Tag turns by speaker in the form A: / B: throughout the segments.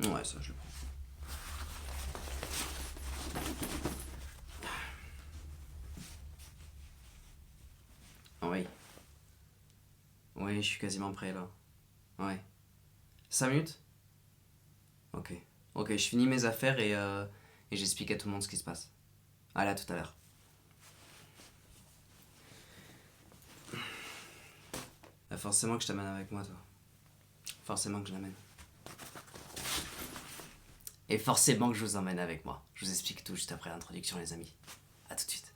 A: Ouais, ça, je le prends. Oui. Oui, je suis quasiment prêt, là. Ouais. 5 minutes? Ok. Ok, je finis mes affaires et j'explique à tout le monde ce qui se passe. Allez, à tout à l'heure. Forcément que je t'amène avec moi, toi. Forcément que je l'amène. Et forcément que je vous emmène avec moi. Je vous explique tout juste après l'introduction, les amis. À tout de suite.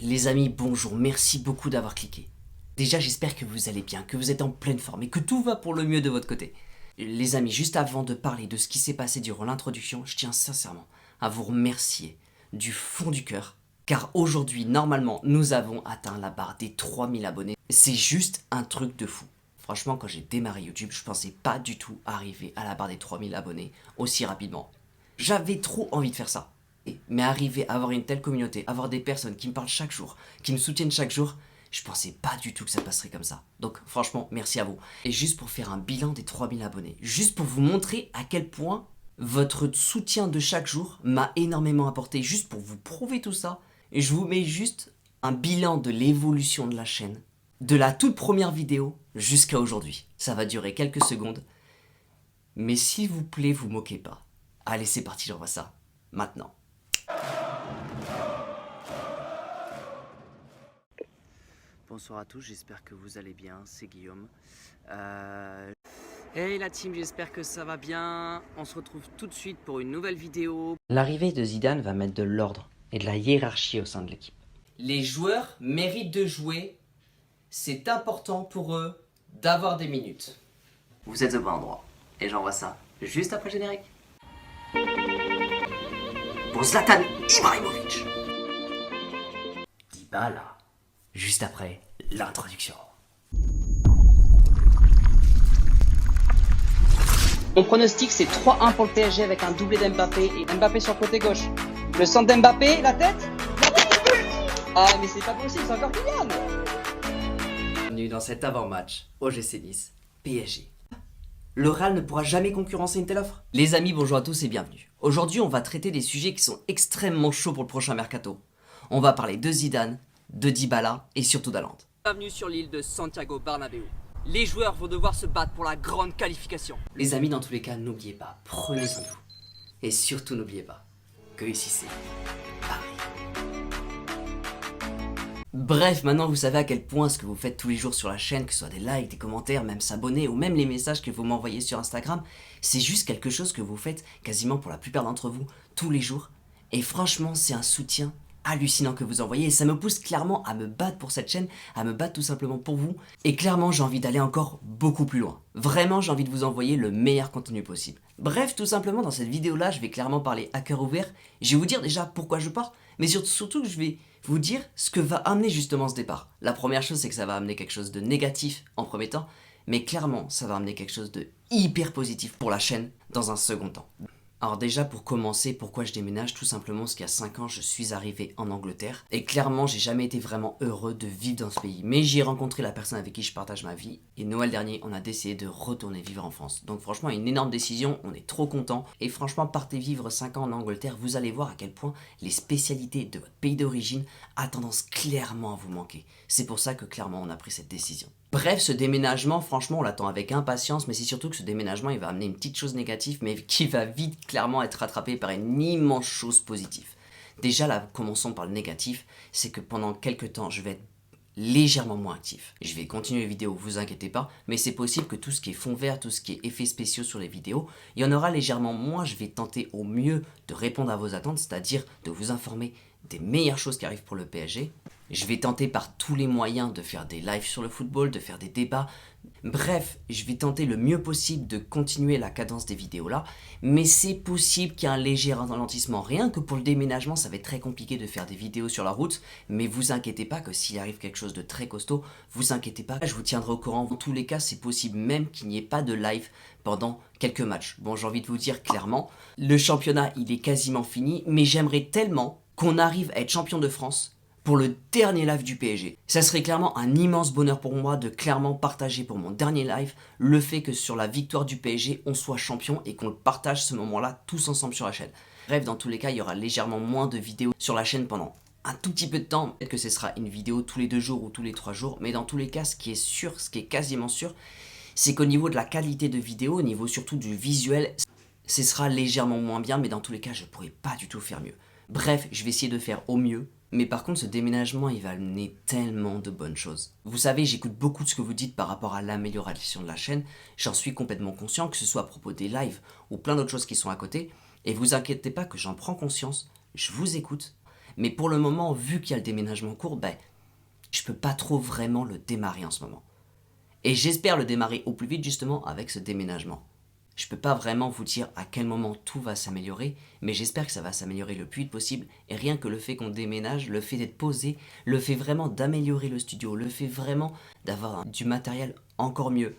A: Les amis, bonjour, merci beaucoup d'avoir cliqué. Déjà, j'espère que vous allez bien, que vous êtes en pleine forme et que tout va pour le mieux de votre côté. Les amis, juste avant de parler de ce qui s'est passé durant l'introduction, je tiens sincèrement à vous remercier du fond du cœur, car aujourd'hui, normalement, nous avons atteint la barre des 3000 abonnés. C'est juste un truc de fou. Franchement, quand j'ai démarré YouTube, je pensais pas du tout arriver à la barre des 3000 abonnés aussi rapidement. J'avais trop envie de faire ça. Mais arriver à avoir une telle communauté, avoir des personnes qui me parlent chaque jour, qui me soutiennent chaque jour, je pensais pas du tout que ça passerait comme ça. Donc franchement, merci à vous. Et juste pour faire un bilan des 3000 abonnés, juste pour vous montrer à quel point votre soutien de chaque jour m'a énormément apporté, juste pour vous prouver tout ça, et je vous mets juste un bilan de l'évolution de la chaîne, de la toute première vidéo jusqu'à aujourd'hui. Ça va durer quelques secondes, mais s'il vous plaît, vous moquez pas. Allez, c'est parti, j'envoie ça maintenant. Bonsoir à tous, j'espère que vous allez bien, c'est Guillaume. Hey la team, j'espère que ça va bien. On se retrouve tout de suite pour une nouvelle vidéo. L'arrivée de Zidane va mettre de l'ordre et de la hiérarchie au sein de l'équipe. Les joueurs méritent de jouer, c'est important pour eux d'avoir des minutes. Vous êtes au bon endroit, et j'envoie ça juste après le générique. Pour Zlatan Ibrahimovic. Dybala. Juste après l'introduction.
B: Mon pronostic, c'est 3-1 pour le PSG avec un doublé d'Mbappé et Mbappé sur le côté gauche. Le centre d'Mbappé, la tête. Ah, mais c'est pas possible, c'est encore Kylian.
A: Bienvenue dans cet avant-match OGC Nice PSG. Le Real ne pourra jamais concurrencer une telle offre. Les amis, bonjour à tous et bienvenue. Aujourd'hui, on va traiter des sujets qui sont extrêmement chauds pour le prochain mercato. On va parler de Zidane, de Dybala et surtout d'Haaland.
B: Bienvenue sur l'île de Santiago Bernabéu. Les joueurs vont devoir se battre pour la grande qualification.
A: Les amis, dans tous les cas, n'oubliez pas, prenez soin de vous. Et surtout, n'oubliez pas que ici c'est Paris. Bref, maintenant vous savez à quel point ce que vous faites tous les jours sur la chaîne, que ce soit des likes, des commentaires, même s'abonner ou même les messages que vous m'envoyez sur Instagram, c'est juste quelque chose que vous faites quasiment pour la plupart d'entre vous tous les jours. Et franchement, c'est un soutien hallucinant que vous envoyez et ça me pousse clairement à me battre pour cette chaîne, à me battre tout simplement pour vous. Et clairement, j'ai envie d'aller encore beaucoup plus loin. Vraiment, j'ai envie de vous envoyer le meilleur contenu possible. Bref, tout simplement, dans cette vidéo-là, je vais clairement parler à cœur ouvert. Je vais vous dire déjà pourquoi je pars, mais surtout que je vais vous dire ce que va amener justement ce départ. La première chose, c'est que ça va amener quelque chose de négatif en premier temps, mais clairement, ça va amener quelque chose de hyper positif pour la chaîne dans un second temps. Alors déjà pour commencer, pourquoi je déménage? Tout simplement parce qu'il y a 5 ans, je suis arrivé en Angleterre. Et clairement, j'ai jamais été vraiment heureux de vivre dans ce pays. Mais j'y ai rencontré la personne avec qui je partage ma vie. Et Noël dernier, on a décidé de retourner vivre en France. Donc franchement, une énorme décision, on est trop content. Et franchement, partez vivre 5 ans en Angleterre, vous allez voir à quel point les spécialités de votre pays d'origine a tendance clairement à vous manquer. C'est pour ça que clairement, on a pris cette décision. Bref, ce déménagement, franchement, on l'attend avec impatience, mais c'est surtout que ce déménagement, il va amener une petite chose négative, mais qui va vite, clairement, être rattrapé par une immense chose positive. Déjà, là, commençons par le négatif, c'est que pendant quelques temps, je vais être légèrement moins actif. Je vais continuer les vidéos, vous inquiétez pas, mais c'est possible que tout ce qui est fond vert, tout ce qui est effets spéciaux sur les vidéos, il y en aura légèrement moins. Je vais tenter au mieux de répondre à vos attentes, c'est-à-dire de vous informer des meilleures choses qui arrivent pour le PSG. Je vais tenter par tous les moyens de faire des lives sur le football, de faire des débats. Bref, je vais tenter le mieux possible de continuer la cadence des vidéos là, mais c'est possible qu'il y ait un léger ralentissement. Rien que pour le déménagement, ça va être très compliqué de faire des vidéos sur la route, mais vous inquiétez pas que s'il arrive quelque chose de très costaud, vous inquiétez pas, je vous tiendrai au courant. Dans tous les cas, c'est possible même qu'il n'y ait pas de live pendant quelques matchs. Bon, j'ai envie de vous dire clairement, le championnat il est quasiment fini, mais j'aimerais tellement qu'on arrive à être champion de France pour le dernier live du PSG. Ça serait clairement un immense bonheur pour moi de clairement partager pour mon dernier live le fait que sur la victoire du PSG, on soit champion et qu'on le partage ce moment-là tous ensemble sur la chaîne. Bref, dans tous les cas, il y aura légèrement moins de vidéos sur la chaîne pendant un tout petit peu de temps. Peut-être que ce sera une vidéo tous les 2 jours ou tous les 3 jours, mais dans tous les cas, ce qui est sûr, ce qui est quasiment sûr, c'est qu'au niveau de la qualité de vidéo, au niveau surtout du visuel, ce sera légèrement moins bien, mais dans tous les cas, je pourrais pas du tout faire mieux. Bref, je vais essayer de faire au mieux. Mais par contre, ce déménagement, il va amener tellement de bonnes choses. Vous savez, j'écoute beaucoup de ce que vous dites par rapport à l'amélioration de la chaîne. J'en suis complètement conscient, que ce soit à propos des lives ou plein d'autres choses qui sont à côté. Et vous inquiétez pas que j'en prends conscience, je vous écoute. Mais pour le moment, vu qu'il y a le déménagement en cours, je peux pas trop vraiment le démarrer en ce moment. Et j'espère le démarrer au plus vite justement avec ce déménagement. Je peux pas vraiment vous dire à quel moment tout va s'améliorer, mais j'espère que ça va s'améliorer le plus vite possible. Et rien que le fait qu'on déménage, le fait d'être posé, le fait vraiment d'améliorer le studio, le fait vraiment d'avoir du matériel encore mieux.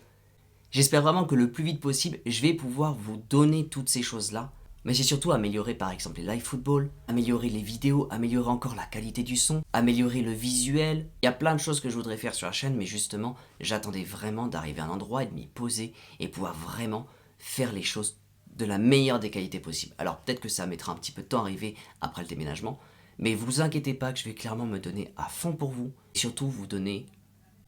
A: J'espère vraiment que le plus vite possible, je vais pouvoir vous donner toutes ces choses-là. Mais c'est surtout améliorer par exemple les live football, améliorer les vidéos, améliorer encore la qualité du son, améliorer le visuel. Il y a plein de choses que je voudrais faire sur la chaîne, mais justement, j'attendais vraiment d'arriver à un endroit et de m'y poser et pouvoir vraiment faire les choses de la meilleure des qualités possibles. Alors peut-être que ça mettra un petit peu de temps à arriver après le déménagement, mais vous inquiétez pas que je vais clairement me donner à fond pour vous, et surtout vous donner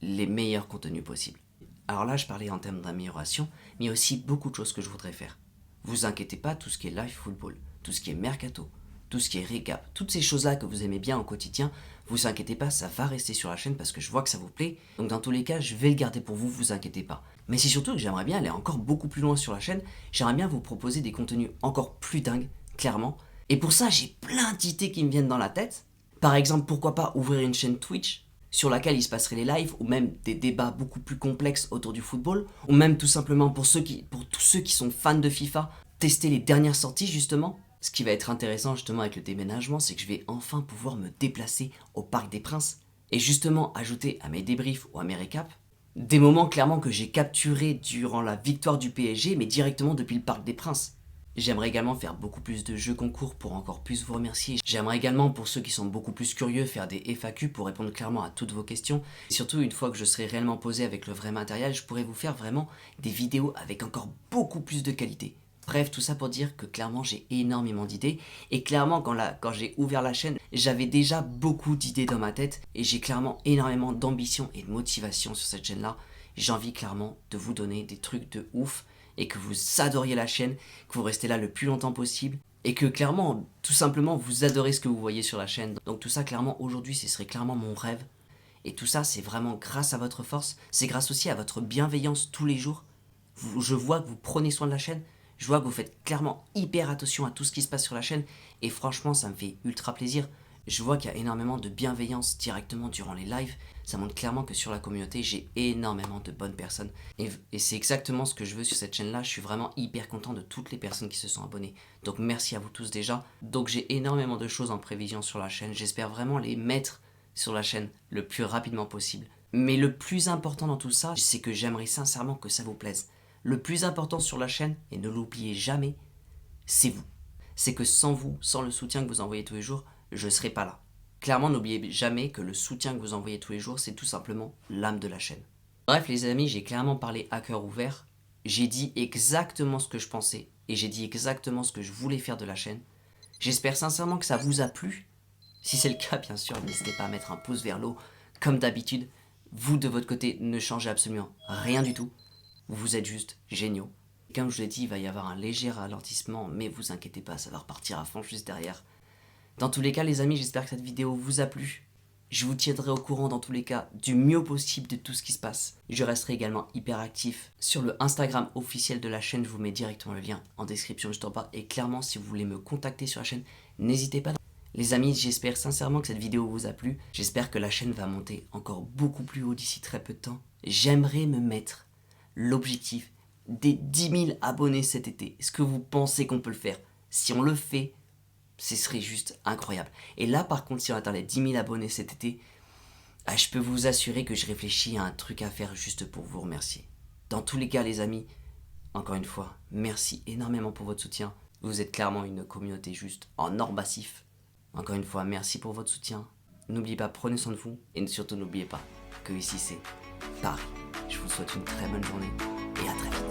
A: les meilleurs contenus possibles. Alors là, je parlais en termes d'amélioration, mais il y a aussi beaucoup de choses que je voudrais faire. Vous inquiétez pas, tout ce qui est live football, tout ce qui est mercato, tout ce qui est récap, toutes ces choses-là que vous aimez bien au quotidien, vous inquiétez pas, ça va rester sur la chaîne parce que je vois que ça vous plaît. Donc dans tous les cas, je vais le garder pour vous, vous inquiétez pas. Mais c'est surtout que j'aimerais bien aller encore beaucoup plus loin sur la chaîne. J'aimerais bien vous proposer des contenus encore plus dingues, clairement. Et pour ça, j'ai plein d'idées qui me viennent dans la tête. Par exemple, pourquoi pas ouvrir une chaîne Twitch sur laquelle il se passerait les lives, ou même des débats beaucoup plus complexes autour du football, ou même tout simplement pour tous ceux qui sont fans de FIFA, tester les dernières sorties justement. Ce qui va être intéressant justement avec le déménagement, c'est que je vais enfin pouvoir me déplacer au Parc des Princes, et justement ajouter à mes débriefs ou à mes récaps, des moments clairement que j'ai capturés durant la victoire du PSG, mais directement depuis le Parc des Princes. J'aimerais également faire beaucoup plus de jeux concours pour encore plus vous remercier. J'aimerais également, pour ceux qui sont beaucoup plus curieux, faire des FAQ pour répondre clairement à toutes vos questions. Et surtout, une fois que je serai réellement posé avec le vrai matériel, je pourrai vous faire vraiment des vidéos avec encore beaucoup plus de qualité. Bref, tout ça pour dire que clairement j'ai énormément d'idées, et clairement quand j'ai ouvert la chaîne, j'avais déjà beaucoup d'idées dans ma tête, et j'ai clairement énormément d'ambition et de motivation sur cette chaîne-là. J'ai envie clairement de vous donner des trucs de ouf, et que vous adoriez la chaîne, que vous restez là le plus longtemps possible, et que clairement, tout simplement, vous adorez ce que vous voyez sur la chaîne. Donc tout ça, clairement, aujourd'hui, ce serait clairement mon rêve. Et tout ça, c'est vraiment grâce à votre force, c'est grâce aussi à votre bienveillance tous les jours. Je vois que vous prenez soin de la chaîne, je vois que vous faites clairement hyper attention à tout ce qui se passe sur la chaîne, et franchement, ça me fait ultra plaisir. Je vois qu'il y a énormément de bienveillance directement durant les lives. Ça montre clairement que sur la communauté, j'ai énormément de bonnes personnes. Et c'est exactement ce que je veux sur cette chaîne-là. Je suis vraiment hyper content de toutes les personnes qui se sont abonnées. Donc merci à vous tous déjà. Donc j'ai énormément de choses en prévision sur la chaîne. J'espère vraiment les mettre sur la chaîne le plus rapidement possible. Mais le plus important dans tout ça, c'est que j'aimerais sincèrement que ça vous plaise. Le plus important sur la chaîne, et ne l'oubliez jamais, c'est vous. C'est que sans vous, sans le soutien que vous envoyez tous les jours, je ne serai pas là. Clairement, n'oubliez jamais que le soutien que vous envoyez tous les jours, c'est tout simplement l'âme de la chaîne. Bref les amis, j'ai clairement parlé à cœur ouvert. J'ai dit exactement ce que je pensais, et j'ai dit exactement ce que je voulais faire de la chaîne. J'espère sincèrement que ça vous a plu. Si c'est le cas, bien sûr, n'hésitez pas à mettre un pouce vers le haut. Comme d'habitude, vous de votre côté ne changez absolument rien du tout. Vous êtes juste géniaux. Comme je vous l'ai dit, il va y avoir un léger ralentissement, mais vous inquiétez pas, ça va repartir à fond juste derrière. Dans tous les cas les amis, j'espère que cette vidéo vous a plu. Je vous tiendrai au courant dans tous les cas du mieux possible de tout ce qui se passe. Je resterai également hyper actif sur le Instagram officiel de la chaîne. Je vous mets directement le lien en description juste en bas. Et clairement, si vous voulez me contacter sur la chaîne, n'hésitez pas. Les amis, j'espère sincèrement que cette vidéo vous a plu. J'espère que la chaîne va monter encore beaucoup plus haut d'ici très peu de temps. J'aimerais me mettre l'objectif des 10 000 abonnés cet été. Est-ce que vous pensez qu'on peut le faire? Si on le fait, ce serait juste incroyable. Et là, par contre, si on atteint les 10 000 abonnés cet été, je peux vous assurer que je réfléchis à un truc à faire juste pour vous remercier. Dans tous les cas, les amis, encore une fois, merci énormément pour votre soutien. Vous êtes clairement une communauté juste en or massif. Encore une fois, merci pour votre soutien. n'oubliez pas, prenez soin de vous et surtout n'oubliez pas que ici c'est Paris. Je vous souhaite une très bonne journée et à très vite.